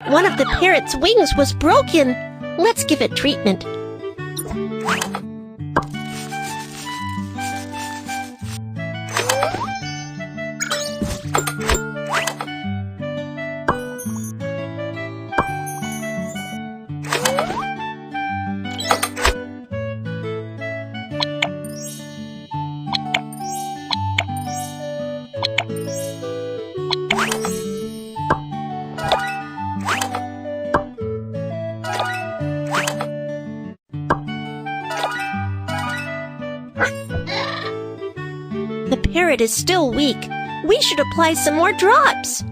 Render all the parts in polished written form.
One of the parrot's wings was broken. Let's give it treatment. The parrot is still weak. We should apply some more drops.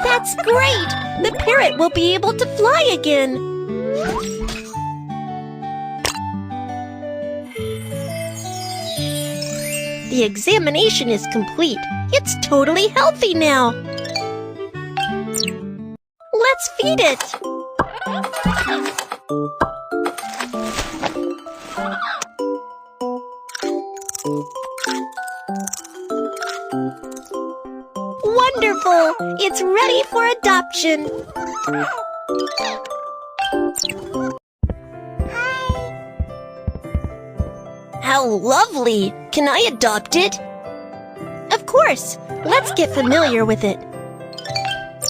That's great! The parrot will be able to fly again. The examination is complete. It's totally healthy now. Let's feed it. Wonderful! It's ready for adoption. How lovely! Can I adopt it? Of course! Let's get familiar with it.